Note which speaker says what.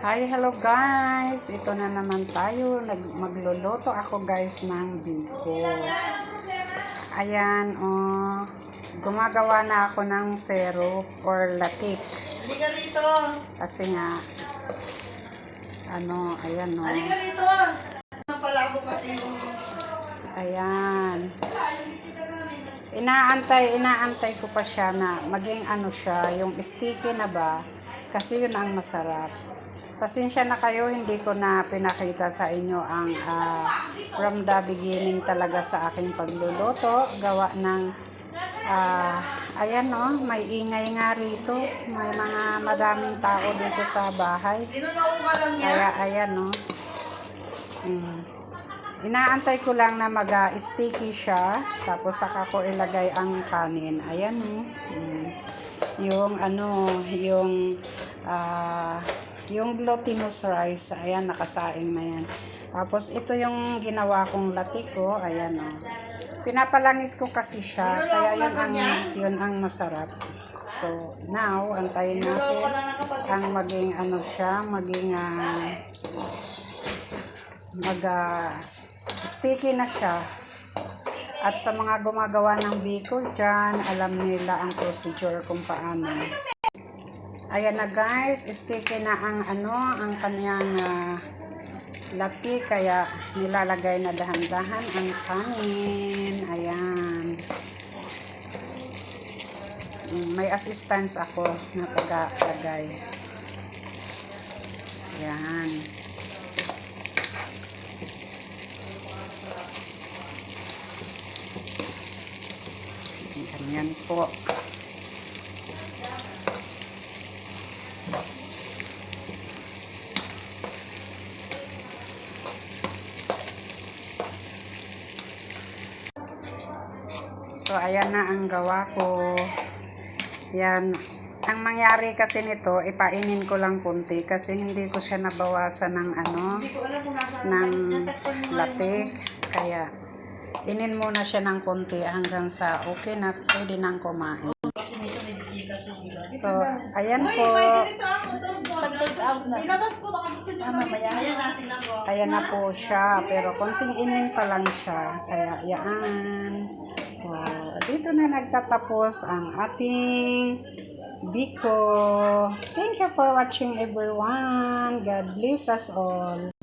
Speaker 1: Hi, hello guys! Ito na naman tayo. Magluluto ako guys ng biko. Ayan, oh. Gumagawa na ako ng syrup or latik.
Speaker 2: Halika rito.
Speaker 1: Kasi nga, ayan, oh.
Speaker 2: Halika rito. Napalabo kasi yung...
Speaker 1: Ayan. Inaantay ko pa siya na maging siya, yung sticky na ba? Kasi yun ang masarap. Pasensya na kayo, hindi ko na pinakita sa inyo ang from the beginning talaga sa aking pagluluto. Gawa ng, ayan no, may ingay nga rito. May mga madaming tao dito sa bahay. Kaya ayan no. Inaantay ko lang na mag-sticky siya. Tapos saka ko ilagay ang kanin. Ayan no. Yung glutinous rice, ayan, nakasaing na yan. Tapos, ito yung ginawa kong latik ko, ayan, o. Pinapalangis ko kasi siya, kaya yun ang masarap. So, now, antayin natin ang maging, sticky na siya. At sa mga gumagawa ng biko dyan, alam nila ang procedure kung paano. Ayan na guys, sticky na ang kanyang latik, kaya nilalagay na dahan-dahan ang kanin. Ayan. May assistance ako na taga-lagay. Ayan. Ganyan po. So, ayan na ang gawa ko. Yan. Ang mangyari kasi nito, ipainin ko lang kunti kasi hindi ko siya nabawasan ng ng latik. Kaya, inin muna siya ng kunti hanggang sa okay na, pwede nang kumain. So, ayan po. Ayan na po siya. Pero konting inin pa lang siya. Kaya, yan. Dito na nagtatapos ang ating biko. Thank you for watching everyone. God bless us all.